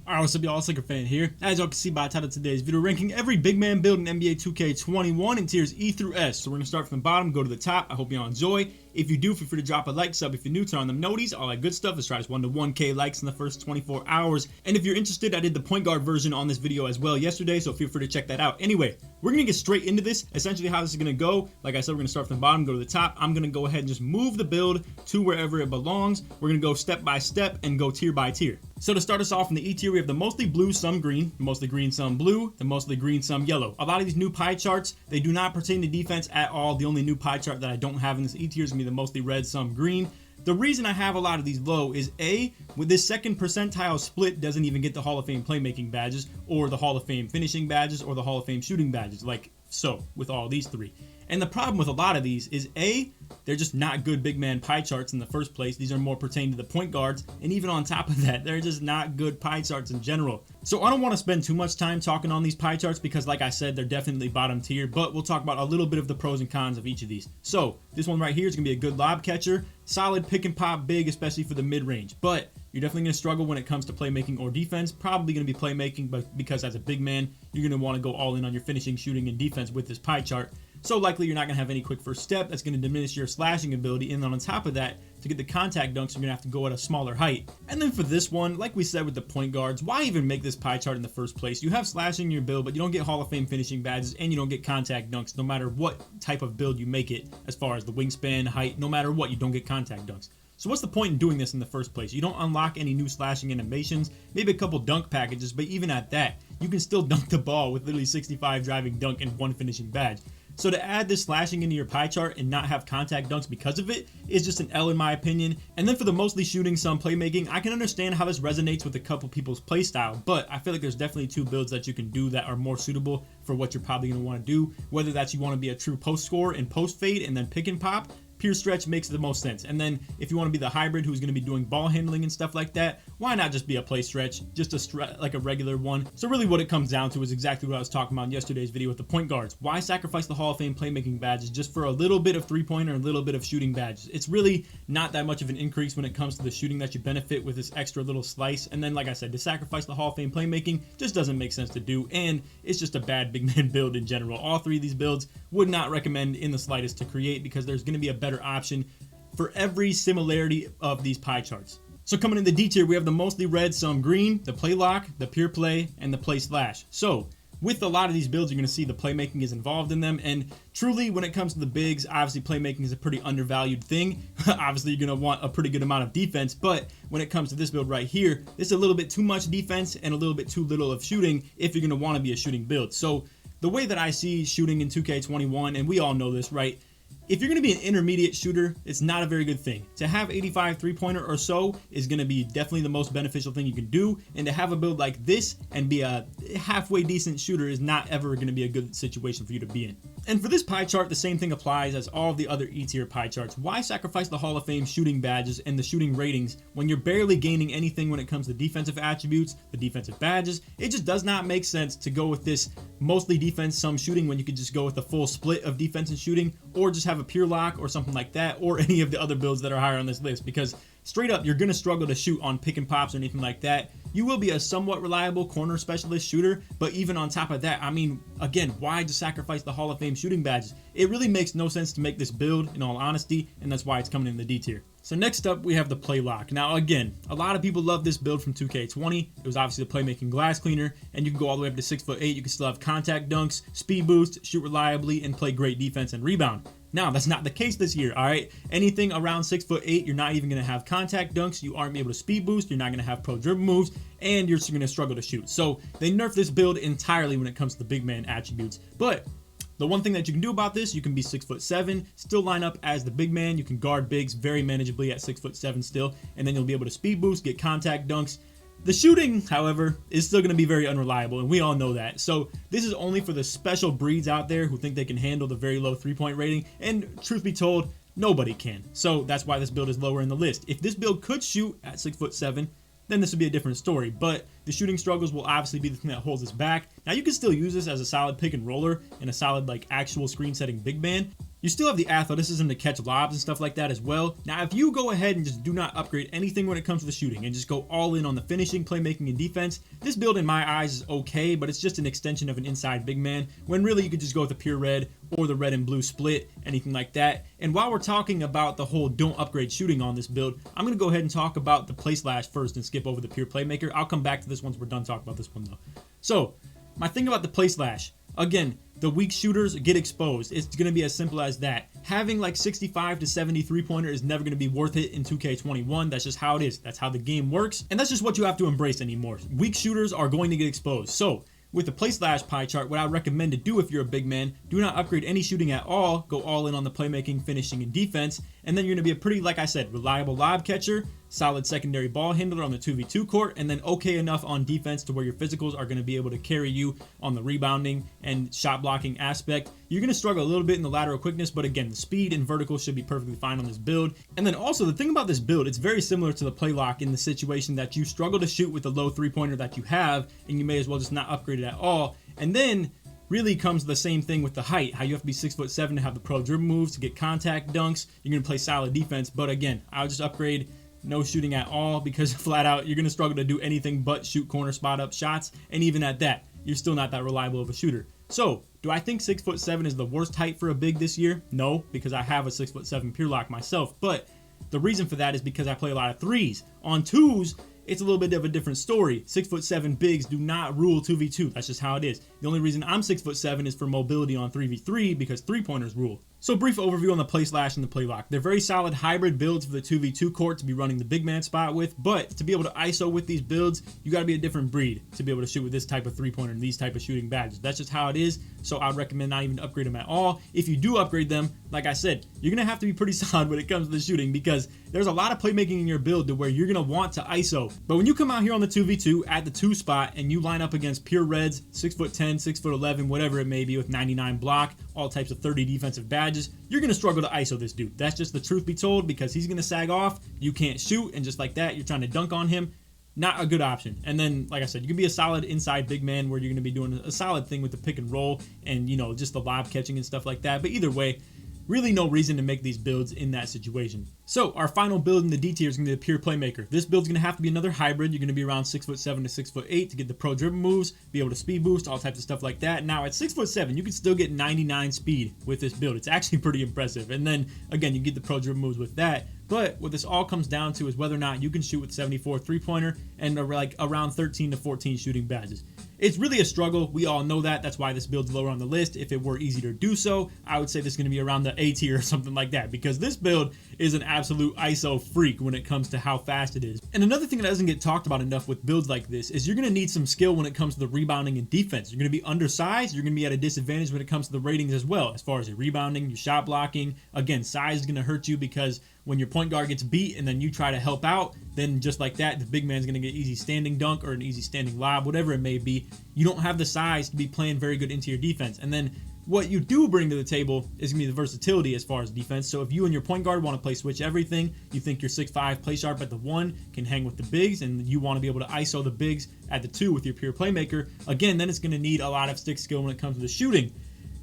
Alright, what's up y'all, Slicker Fan here. As y'all can see by the title of today's video, ranking every big man build in NBA 2K21 in tiers E through S. So we're going to start from the bottom, go to the top. I hope y'all enjoy. If you do, feel free to drop a like, sub if you're new, turn on them noties, all that good stuff. Let's try this 1 to 1K likes in the first 24 hours. And if you're interested, I did the point guard version on this video as well yesterday, so feel free to check that out. Anyway, we're going to get straight into this. Essentially how this is going to go, like I said, we're going to start from the bottom, go to the top. I'm going to go ahead and just move the build to wherever it belongs. We're going to go step by step and go tier by tier. So to start us off in the E tier, we have the mostly blue, some green, mostly green, some blue, the mostly green, some yellow. A lot of these new pie charts, they do not pertain to defense at all. The only new pie chart that I don't have in this E tier is going to be the mostly red, some green. The reason I have a lot of these low is A, with this second percentile split doesn't even get the Hall of Fame playmaking badges or the Hall of Fame finishing badges or the Hall of Fame shooting badges, like so with all these three. And the problem with a lot of these is A, they're just not good big man pie charts in the first place. These are more pertaining to the point guards, and even on top of that, they're just not good pie charts in general. So I don't want to spend too much time talking on these pie charts because like I said, they're definitely bottom tier, but we'll talk about a little bit of the pros and cons of each of these. So this one right here is going to be a good lob catcher, solid pick and pop big, especially for the mid-range, but you're definitely going to struggle when it comes to playmaking or defense. Probably going to be playmaking, but because as a big man, you're going to want to go all in on your finishing, shooting, and defense with this pie chart. So likely you're not going to have any quick first step. That's going to diminish your slashing ability. And then on top of that, to get the contact dunks, you're going to have to go at a smaller height. And then for this one, like we said with the point guards, why even make this pie chart in the first place? You have slashing in your build, but you don't get Hall of Fame finishing badges and you don't get contact dunks no matter what type of build you make it as far as the wingspan, height, no matter what, you don't get contact dunks. So what's the point in doing this in the first place? You don't unlock any new slashing animations, maybe a couple dunk packages, but even at that, you can still dunk the ball with literally 65 driving dunk and 1 finishing badge. So to add this slashing into your pie chart and not have contact dunks because of it is just an L in my opinion. And then for the mostly shooting, some playmaking, I can understand how this resonates with a couple people's playstyle, but I feel like there's definitely two builds that you can do that are more suitable for what you're probably going to want to do, whether that's you want to be a true post scorer and post fade and then pick and pop. Pure stretch makes the most sense. And then if you want to be the hybrid who's going to be doing ball handling and stuff like that, why not just be a play stretch, just like a regular one? So really what it comes down to is exactly what I was talking about in yesterday's video with the point guards. Why sacrifice the Hall of Fame playmaking badges just for a little bit of three-pointer and a little bit of shooting badges? It's really not that much of an increase when it comes to the shooting that you benefit with this extra little slice. And then like I said, to sacrifice the Hall of Fame playmaking just doesn't make sense to do, and it's just a bad big man build in general. All three of these builds would not recommend in the slightest to create because there's going to be a better option for every similarity of these pie charts. So coming in the D tier, we have the mostly red, some green, the play lock, the pure play, and the play slash. So with a lot of these builds, you're going to see the playmaking is involved in them, and truly when it comes to the bigs, obviously playmaking is a pretty undervalued thing. Obviously you're going to want a pretty good amount of defense, but when it comes to this build right here, it's a little bit too much defense and a little bit too little of shooting if you're going to want to be a shooting build. So the way that I see shooting in 2K21, and we all know this, right? If you're going to be an intermediate shooter, it's not a very good thing. To have 85 three-pointer or so is going to be definitely the most beneficial thing you can do, and to have a build like this and be a halfway decent shooter is not ever going to be a good situation for you to be in. And for this pie chart, the same thing applies as all of the other E-tier pie charts. Why sacrifice the Hall of Fame shooting badges and the shooting ratings when you're barely gaining anything when it comes to defensive attributes, the defensive badges? It just does not make sense to go with this mostly defense, some shooting when you could just go with the full split of defense and shooting, or just have a pure lock or something like that, or any of the other builds that are higher on this list, because straight up you're going to struggle to shoot on pick and pops or anything like that. You will be a somewhat reliable corner specialist shooter, but even on top of that, I mean, again, why just sacrifice the Hall of Fame shooting badges? It really makes no sense to make this build, in all honesty, and that's why it's coming in the D tier. So next up, we have the play lock. Now again, a lot of people love this build from 2K20. It was obviously the playmaking glass cleaner, and you can go all the way up to 6'8". You can still have contact dunks, speed boost, shoot reliably, and play great defense and rebound. Now, that's not the case this year, all right? Anything around 6'8", you're not even going to have contact dunks, you aren't able to speed boost, you're not going to have pro dribble moves, and you're going to struggle to shoot. So they nerfed this build entirely when it comes to the big man attributes. But the one thing that you can do about this, you can be 6'7", still line up as the big man. You can guard bigs very manageably at 6'7" still, and then you'll be able to speed boost, get contact dunks. The shooting, however, is still going to be very unreliable, and we all know that. So this is only for the special breeds out there who think they can handle the very low three-point rating, and truth be told, nobody can. So that's why this build is lower in the list. If this build could shoot at 6'7", then this would be a different story, but the shooting struggles will obviously be the thing that holds us back. Now you can still use this as a solid pick and roller and a solid like actual screen setting big man, You still have the athleticism to catch lobs and stuff like that as well. Now, if you go ahead and just do not upgrade anything when it comes to the shooting and just go all in on the finishing, playmaking, and defense, this build in my eyes is okay, but it's just an extension of an inside big man, when really you could just go with the pure red or the red and blue split, anything like that. And while we're talking about the whole don't upgrade shooting on this build, I'm going to go ahead and talk about the play slash first and skip over the pure playmaker. I'll come back to this once we're done talking about this one though. So, my thing about the play slash, again, the weak shooters get exposed. It's going to be as simple as that. Having like 65 to 70 3-pointer is never going to be worth it in 2K21. That's just how it is. That's how the game works. And that's just what you have to embrace anymore. Weak shooters are going to get exposed. So, with the play slash pie chart, what I recommend to do if you're a big man, do not upgrade any shooting at all. Go all in on the playmaking, finishing, and defense. And then you're going to be a pretty, like I said, reliable lob catcher, solid secondary ball handler on the 2v2 court, and then okay enough on defense to where your physicals are going to be able to carry you on the rebounding and shot blocking aspect. You're going to struggle a little bit in the lateral quickness, but again, the speed and vertical should be perfectly fine on this build. And then also, the thing about this build, it's very similar to the play lock in the situation that you struggle to shoot with the low 3-pointer that you have, and you may as well just not upgrade it at all. And then really comes the same thing with the height, how you have to be 6'7" to have the pro dribble moves, to get contact dunks. You're going to play solid defense, but again, I'll just upgrade no shooting at all, because flat out you're going to struggle to do anything but shoot corner spot up shots, and even at that, you're still not that reliable of a shooter. So, do I think 6'7" is the worst height for a big this year? No, because I have a 6'7" pure lock myself, but the reason for that is because I play a lot of threes. On twos, it's a little bit of a different story. 6'7" bigs do not rule 2v2. That's just how it is. The only reason I'm 6'7" is for mobility on 3v3, because 3-pointers rule. So, brief overview on the play slash and the play lock. They're very solid hybrid builds for the 2v2 court to be running the big man spot with, but to be able to ISO with these builds, you got to be a different breed to be able to shoot with this type of 3-pointer and these type of shooting badges. That's just how it is, so I'd recommend not even upgrade them at all. If you do upgrade them, like I said, you're going to have to be pretty solid when it comes to the shooting, because there's a lot of playmaking in your build to where you're going to want to ISO. But when you come out here on the 2v2 at the 2 spot and you line up against pure reds, 6'10", 6'11", whatever it may be, with 99 block, all types of 30 defensive badges, you're going to struggle to ISO this dude. That's just the truth be told, because he's going to sag off, you can't shoot, and just like that, you're trying to dunk on him. Not a good option. And then, like I said, you can be a solid inside big man where you're going to be doing a solid thing with the pick and roll and, you know, just the lob catching and stuff like that. But either way, really no reason to make these builds in that situation. So our final build in the D tier is going to be the pure playmaker. This build's going to have to be another hybrid. You're going to be around 6'7" to 6'8" to get the pro dribble moves, be able to speed boost, all types of stuff like that. Now at 6'7", you can still get 99 speed with this build. It's actually pretty impressive. And then again, you get the pro dribble moves with that. But what this all comes down to is whether or not you can shoot with 74 3-pointer and like around 13 to 14 shooting badges. It's really a struggle. We all know that. That's why this build's lower on the list. If it were easy to do so, I would say this is going to be around the A tier or something like that, because this build is an absolute ISO freak when it comes to how fast it is. And another thing that doesn't get talked about enough with builds like this is you're going to need some skill when it comes to the rebounding and defense. You're going to be undersized. You're going to be at a disadvantage when it comes to the ratings as well, as far as your rebounding, your shot blocking. Again, size is going to hurt you, because when your point guard gets beat and then you try to help out, then just like that, the big man's going to get easy standing dunk or an easy standing lob, whatever it may be. You don't have the size to be playing very good interior defense. And then what you do bring to the table is going to be the versatility as far as defense. So if you and your point guard want to play switch everything, you think your 6'5", play sharp at the 1, can hang with the bigs, and you want to be able to ISO the bigs at the 2 with your pure playmaker, again, then it's going to need a lot of stick skill when it comes to the shooting.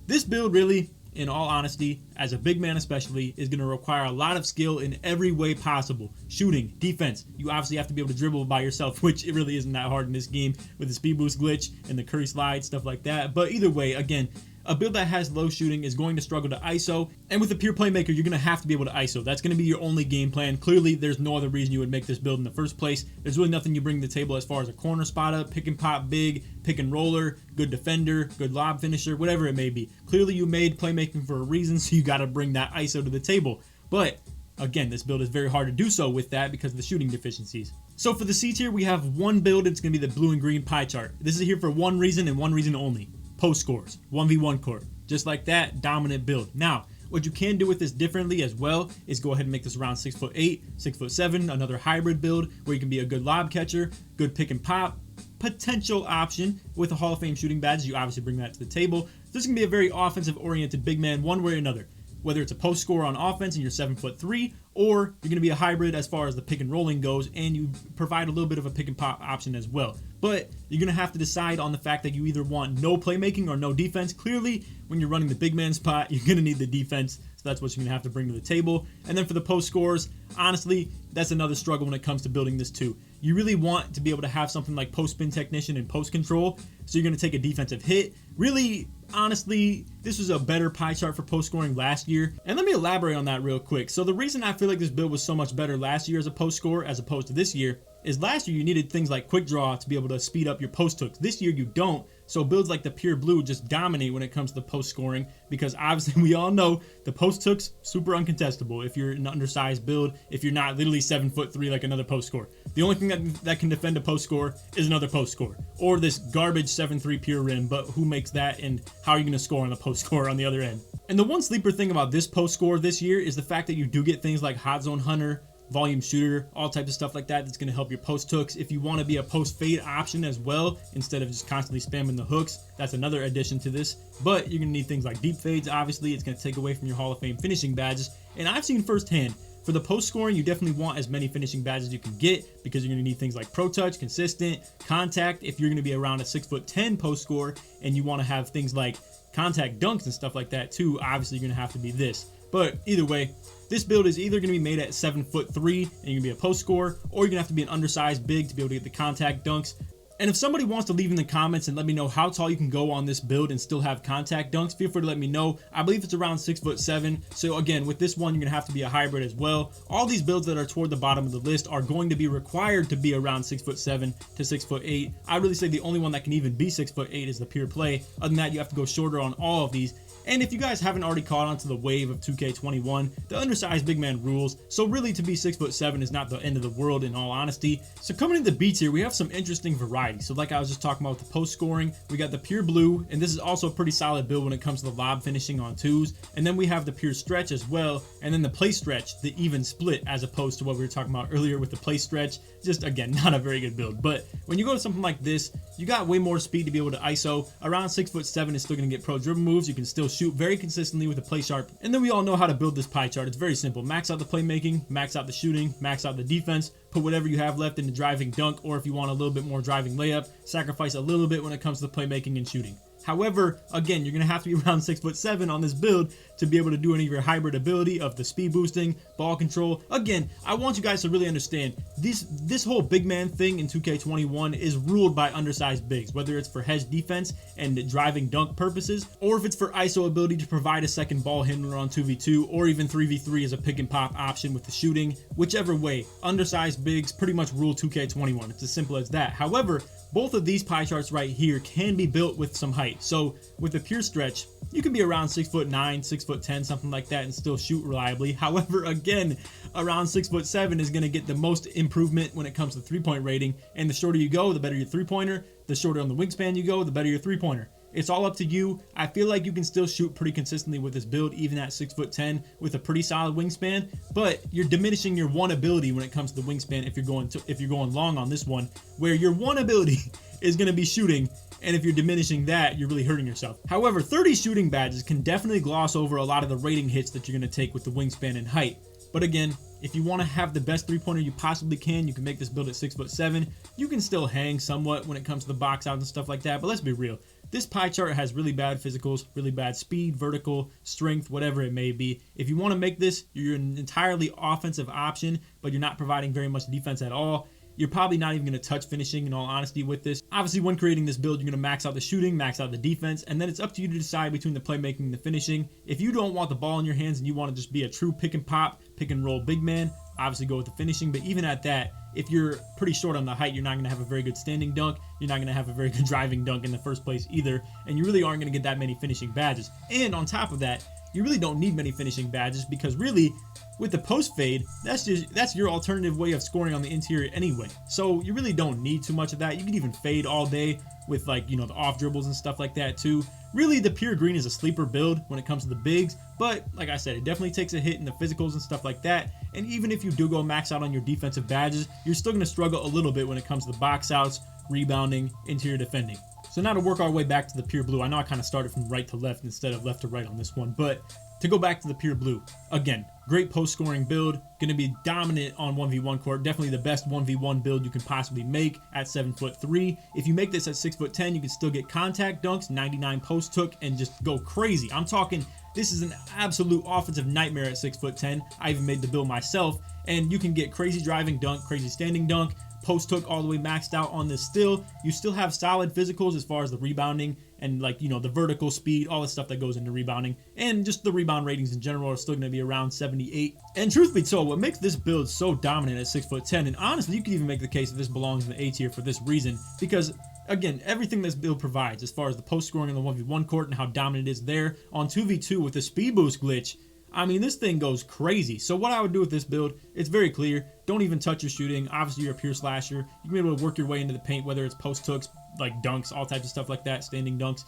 This build really, in all honesty, as a big man especially, is going to require a lot of skill in every way possible. Shooting, defense, you obviously have to be able to dribble by yourself, which it really isn't that hard in this game with the speed boost glitch and the Curry slide, stuff like that. But either way, again, a build that has low shooting is going to struggle to ISO, and with a pure playmaker, you're going to have to be able to ISO. That's going to be your only game plan. Clearly, there's no other reason you would make this build in the first place. There's really nothing you bring to the table as far as a corner spot up, pick and pop big, pick and roller, good defender, good lob finisher, whatever it may be. Clearly, you made playmaking for a reason, so you got to bring that ISO to the table. But again, this build is very hard to do so with that because of the shooting deficiencies. So for the C tier, we have one build. It's going to be the blue and green pie chart. This is here for one reason and one reason only. Post scores, 1v1 court. Just like that, dominant build. Now, what you can do with this differently as well is go ahead and make this around 6'8", 6'7", another hybrid build where you can be a good lob catcher, good pick and pop, potential option with a Hall of Fame shooting badge. You obviously bring that to the table. This is going to be a very offensive-oriented big man one way or another. Whether it's a post scorer on offense and you're 7'3", or you're going to be a hybrid as far as the pick and rolling goes, and you provide a little bit of a pick and pop option as well. But you're going to have to decide on the fact that you either want no playmaking or no defense. Clearly, when you're running the big man spot, you're going to need the defense. So that's what you're going to have to bring to the table. And then for the post scores, honestly, that's another struggle when it comes to building this too. You really want to be able to have something like post spin technician and post control. So you're going to take a defensive hit. Really, honestly, this was a better pie chart for post scoring last year. And let me elaborate on that real quick. So the reason I feel like this build was so much better last year as a post score as opposed to this year is last year you needed things like quick draw to be able to speed up your post hooks. This year you don't. So builds like the Pure Blue just dominate when it comes to the post scoring, because obviously we all know the post hooks super uncontestable if you're an undersized build, if you're not literally 7'3" like another post score. The only thing that can defend a post score is another post score, or this garbage 7'3" pure rim, but who makes that, and how are you going to score on the post score on the other end? And the one sleeper thing about this post score this year is the fact that you do get things like Hot Zone Hunter, volume shooter, all types of stuff like that that's going to help your post hooks. If you want to be a post fade option as well, instead of just constantly spamming the hooks, that's another addition to this. But you're going to need things like deep fades. Obviously, it's going to take away from your Hall of Fame finishing badges. And I've seen firsthand, for the post scoring, you definitely want as many finishing badges as you can get, because you're going to need things like pro touch, consistent, contact. If you're going to be around a 6'10" post score and you want to have things like contact dunks and stuff like that too, obviously you're going to have to be this. But either way, this build is either going to be made at 7'3" and you're going to be a post scorer, or you're going to have to be an undersized big to be able to get the contact dunks. And if somebody wants to leave in the comments and let me know how tall you can go on this build and still have contact dunks, feel free to let me know. I believe it's around 6'7". So again, with this one, you're going to have to be a hybrid as well. All these builds that are toward the bottom of the list are going to be required to be around 6'7" to 6'8". I really say the only one that can even be 6'8" is the Pure Play. Other than that, you have to go shorter on all of these. And if you guys haven't already caught on to the wave of 2K21, the undersized big man rules. So really, to be 6'7" is not the end of the world in all honesty. So coming into the B tier, we have some interesting variety. So like I was just talking about with the post scoring, we got the Pure Blue, and this is also a pretty solid build when it comes to the lob finishing on twos. And then we have the Pure Stretch as well, and then the Play Stretch, the even split, as opposed to what we were talking about earlier with the Play Stretch. Just again, not a very good build. But when you go to something like this, you got way more speed to be able to ISO. Around 6'7" is still going to get pro dribble moves. You can still shoot very consistently with the play sharp. And then we all know how to build this pie chart. It's very simple. Max out the playmaking, max out the shooting, max out the defense, put whatever you have left into driving dunk, or if you want a little bit more driving layup, sacrifice a little bit when it comes to the playmaking and shooting. However, again, you're going to have to be around 6'7" on this build to be able to do any of your hybrid ability of the speed boosting, ball control. Again, I want you guys to really understand this whole big man thing in 2K21 is ruled by undersized bigs, whether it's for hedge defense and driving dunk purposes, or if it's for ISO ability to provide a second ball handler on 2v2, or even 3v3 as a pick and pop option with the shooting. Whichever way, undersized bigs pretty much rule 2K21. It's as simple as that. However, both of these pie charts right here can be built with some height. So with the Pure Stretch, you can be around 6'9", 6'10", something like that, and still shoot reliably. However, again, around 6'7" is going to get the most improvement when it comes to three-point rating. And the shorter you go, the better your three-pointer. The shorter on the wingspan you go, the better your three-pointer. It's all up to you. I feel like you can still shoot pretty consistently with this build, even at 6'10", with a pretty solid wingspan. But you're diminishing your one ability when it comes to the wingspan if you're going long on this one, where your one ability is going to be shooting. And if you're diminishing that, you're really hurting yourself. However, 30 shooting badges can definitely gloss over a lot of the rating hits that you're going to take with the wingspan and height. But again, if you want to have the best three-pointer you possibly can, you can make this build at 6'7". You can still hang somewhat when it comes to the box out and stuff like that. But let's be real. This pie chart has really bad physicals, really bad speed, vertical, strength, whatever it may be. If you want to make this, you're an entirely offensive option, but you're not providing very much defense at all. You're probably not even going to touch finishing, in all honesty, with this. Obviously, when creating this build, you're going to max out the shooting, max out the defense, and then it's up to you to decide between the playmaking and the finishing. If you don't want the ball in your hands and you want to just be a true pick and pop, pick and roll big man, obviously go with the finishing. But even at that, if you're pretty short on the height, you're not going to have a very good standing dunk. You're not going to have a very good driving dunk in the first place either. And you really aren't going to get that many finishing badges. And on top of that, you really don't need many finishing badges, because really, with the post fade, that's your alternative way of scoring on the interior anyway. So you really don't need too much of that. You can even fade all day with, like, you know, the off dribbles and stuff like that too. Really, the Pure Green is a sleeper build when it comes to the bigs, but like I said, it definitely takes a hit in the physicals and stuff like that. And even if you do go max out on your defensive badges, you're still going to struggle a little bit when it comes to the box outs, rebounding, interior defending. So now to work our way back to the Pure Blue. I know I kind of started from right to left instead of left to right on this one, but to go back to the pure blue, again, great post scoring build, going to be dominant on 1v1 court, definitely the best 1v1 build you can possibly make at 7'3". If you make this at 6'10", you can still get contact dunks, 99 post hook, and just go crazy. I'm talking, this is an absolute offensive nightmare at 6'10". I even made the build myself, and you can get crazy driving dunk, crazy standing dunk, post hook all the way maxed out on this still. You still have solid physicals as far as the rebounding and, like, you know, the vertical speed, all the stuff that goes into rebounding, and just the rebound ratings in general are still going to be around 78. And truth be told, what makes this build so dominant at 6'10", and honestly, you could even make the case that this belongs in the A tier for this reason, because again, everything this build provides as far as the post scoring on the 1v1 court and how dominant it is there on 2v2 with the speed boost glitch, I mean, this thing goes crazy. So what I would do with this build, it's very clear. Don't even touch your shooting. Obviously, you're a pure slasher. You can be able to work your way into the paint, whether it's post hooks, like dunks, all types of stuff like that, standing dunks.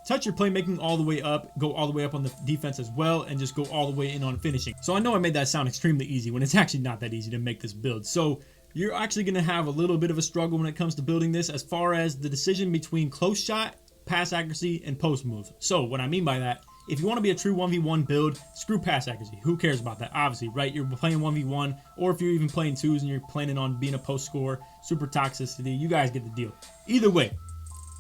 Touch your playmaking all the way up, go all the way up on the defense as well, and just go all the way in on finishing. So I know I made that sound extremely easy when it's actually not that easy to make this build. So you're actually going to have a little bit of a struggle when it comes to building this as far as the decision between close shot, pass accuracy, and post move. So what I mean by that, if you want to be a true 1v1 build, screw pass accuracy. Who cares about that? Obviously, right? You're playing 1v1, or if you're even playing 2s and you're planning on being a post scorer, super toxicity, you guys get the deal. Either way,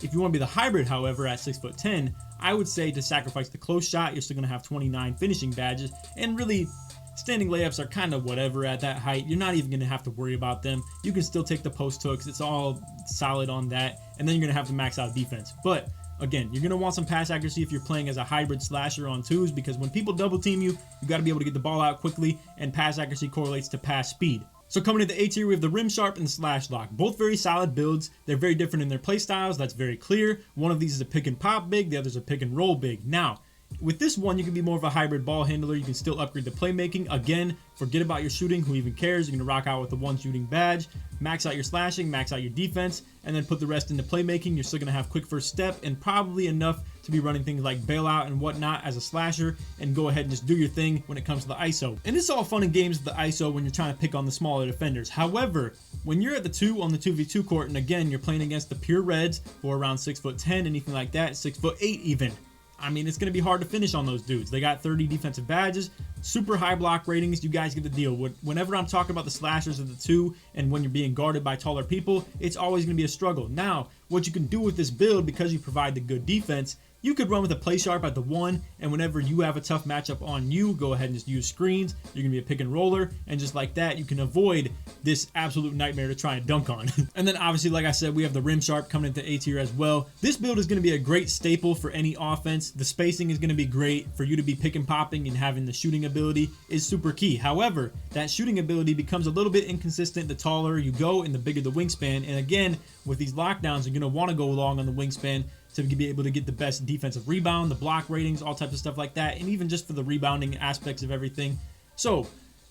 if you want to be the hybrid, however, at 6'10", I would say to sacrifice the close shot. You're still going to have 29 finishing badges, and really, standing layups are kind of whatever at that height. You're not even going to have to worry about them. You can still take the post hooks. It's all solid on that, and then you're going to have to max out defense. But again, you're going to want some pass accuracy if you're playing as a hybrid slasher on 2s, because when people double team you, you got to be able to get the ball out quickly, and pass accuracy correlates to pass speed. So coming to the A tier, we have the Rim Sharp and the Slash Lock. Both very solid builds. They're very different in their play styles. That's very clear. One of these is a pick and pop big. The other is a pick and roll big. Now, with this one, you can be more of a hybrid ball handler. You can still upgrade the playmaking. Again, forget about your shooting. Who even cares? You're going to rock out with the one shooting badge. Max out your slashing, max out your defense, and then put the rest into playmaking. You're still going to have quick first step and probably enough to be running things like bailout and whatnot as a slasher, and go ahead and just do your thing when it comes to the ISO. And it's all fun and games with the ISO when you're trying to pick on the smaller defenders. However, when you're at the 2 on the 2v2 court, and again, you're playing against the pure reds who are around 6'10", anything like that, 6'8" even. I mean, it's going to be hard to finish on those dudes. They got 30 defensive badges, super high block ratings. You guys get the deal. Whenever I'm talking about the slashers of the 2 and when you're being guarded by taller people, it's always going to be a struggle. Now, what you can do with this build, because you provide the good defense, you could run with a play sharp at the 1, and whenever you have a tough matchup on you, go ahead and just use screens. You're going to be a pick and roller, and just like that, you can avoid this absolute nightmare to try and dunk on. And then obviously, like I said, we have the Rim Sharp coming into A tier as well. This build is going to be a great staple for any offense. The spacing is going to be great. For you to be pick and popping and having the shooting ability is super key. However, that shooting ability becomes a little bit inconsistent the taller you go and the bigger the wingspan. And again, with these lockdowns, you're going to want to go long on the wingspan to be able to get the best defensive rebound, the block ratings, all types of stuff like that, and even just for the rebounding aspects of everything. So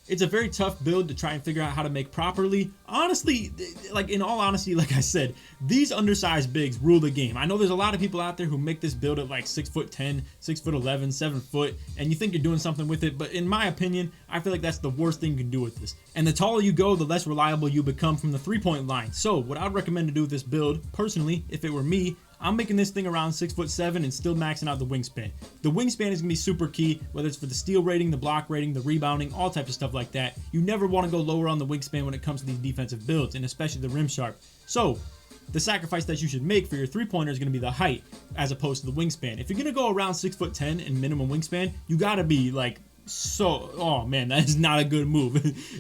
it's a very tough build to try and figure out how to make properly. Honestly, like in all honesty, like I said, these undersized bigs rule the game. I know there's a lot of people out there who make this build at like 6'10", 6'11", 7 foot, and you think you're doing something with it, but in my opinion, I feel like that's the worst thing you can do with this. And the taller you go, the less reliable you become from the three-point line. So what I'd recommend to do with this build, personally, if it were me, I'm making this thing around 6'7" and still maxing out the wingspan. The wingspan is going to be super key, whether it's for the steal rating, the block rating, the rebounding, all types of stuff like that. You never want to go lower on the wingspan when it comes to these defensive builds, and especially the Rim Sharp. So the sacrifice that you should make for your three-pointer is going to be the height as opposed to the wingspan. If you're going to go around 6'10" in minimum wingspan, you got to be like oh man, that is not a good move.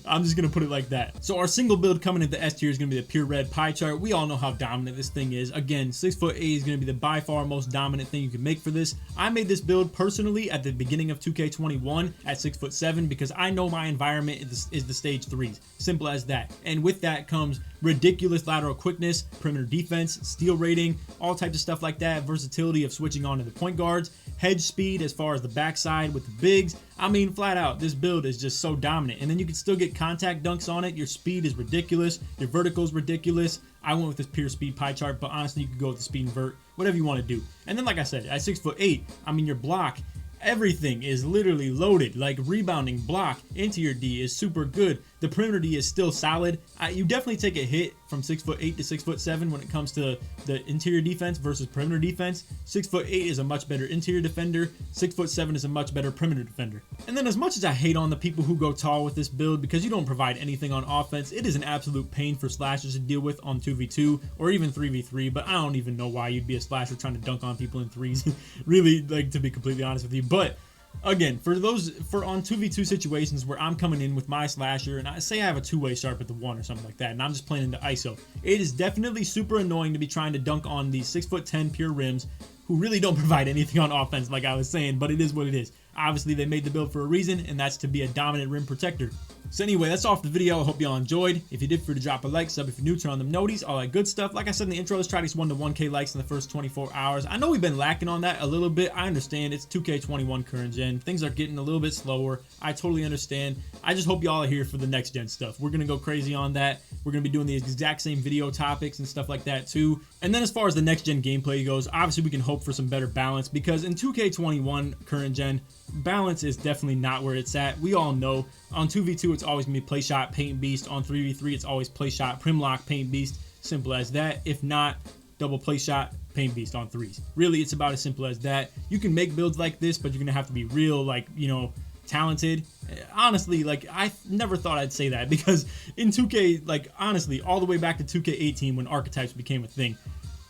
I'm just gonna put it like that. So our single build coming into S tier is gonna be the pure red pie chart. We all know how dominant this thing is. Again, 6'8" is gonna be the by far most dominant thing you can make for this. I made this build personally at the beginning of 2K21 at 6'7" because I know my environment is the stage 3s. Simple as that. And with that comes ridiculous lateral quickness, perimeter defense, steal rating, all types of stuff like that, versatility of switching on to the point guards, hedge speed as far as the backside with the bigs. I mean, flat out, this build is just so dominant. And then you can still get contact dunks on it. Your speed is ridiculous. Your vertical is ridiculous. I went with this pure speed pie chart, but honestly, you could go with the speed and vert, whatever you want to do. And then, like I said, at 6'8", I mean, your block, everything is literally loaded. Like rebounding, block into your D is super good. the perimeter D is still solid. You definitely take a hit from 6'8" to 6'7" when it comes to the interior defense versus perimeter defense. 6'8" is a much better interior defender. 6'7" is a much better perimeter defender. And then as much as I hate on the people who go tall with this build because you don't provide anything on offense, it is an absolute pain for slashers to deal with on 2v2 or even 3v3, but I don't even know why you'd be a slasher trying to dunk on people in threes. Really, like, to be completely honest with you. But again, for on 2v2 situations where I'm coming in with my slasher and I say I have a two-way sharp at the 1 or something like that and I'm just playing into ISO, it is definitely super annoying to be trying to dunk on these 6'10" pure rims who really don't provide anything on offense, like I was saying, but it is what it is. Obviously, they made the build for a reason, and that's to be a dominant rim protector. So anyway, that's all for the video. I hope y'all enjoyed. If you did, feel free to drop a like, sub if you're new, turn on them noties, all that good stuff. Like I said in the intro, let's try these 1 to 1K likes in the first 24 hours. I know we've been lacking on that a little bit. I understand. It's 2K21 current gen. Things are getting a little bit slower. I totally understand. I just hope y'all are here for the next gen stuff. We're going to go crazy on that. We're going to be doing the exact same video topics and stuff like that too. And then as far as the next gen gameplay goes, obviously we can hope for some better balance because in 2K21 current gen, balance is definitely not where it's at. We all know on 2v2 it's always gonna be play shot, paint beast. On 3v3 it's always play shot, prim lock, paint beast. Simple as that. If not, double play shot, paint beast on threes. Really, it's about as simple as that. You can make builds like this, but you're gonna have to be real, like, you know, talented. Honestly, like, I never thought I'd say that because in 2K, like, honestly, all the way back to 2K18 when archetypes became a thing,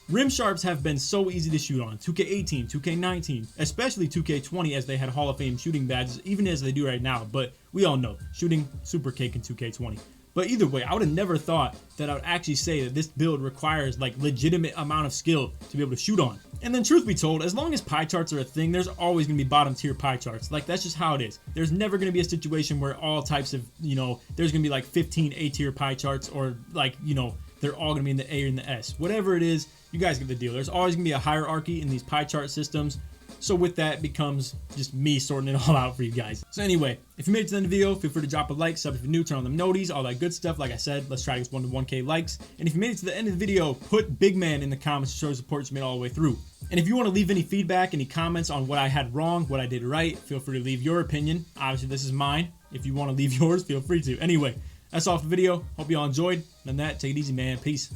rim sharps have been so easy to shoot on. 2K18, 2K19, especially 2K20 as they had Hall of Fame shooting badges, even as they do right now. But we all know, shooting super cake in 2K20. But either way, I would have never thought that I would actually say that this build requires like legitimate amount of skill to be able to shoot on. And then truth be told, as long as pie charts are a thing, there's always going to be bottom tier pie charts. Like, that's just how it is. There's never going to be a situation where all types of, you know, there's going to be like 15 A tier pie charts or like, you know, they're all going to be in the A or in the S. Whatever it is, you guys get the deal. There's always going to be a hierarchy in these pie chart systems. So with that becomes just me sorting it all out for you guys. So anyway, if you made it to the end of the video, feel free to drop a like, sub if you're new, turn on them noties, all that good stuff. Like I said, let's try to get 1 to 1K likes. And if you made it to the end of the video, put Big Man in the comments to show support you made all the way through. And if you want to leave any feedback, any comments on what I had wrong, what I did right, feel free to leave your opinion. Obviously, this is mine. If you want to leave yours, feel free to. Anyway, that's all for the video. Hope you all enjoyed. And that, take it easy, man. Peace.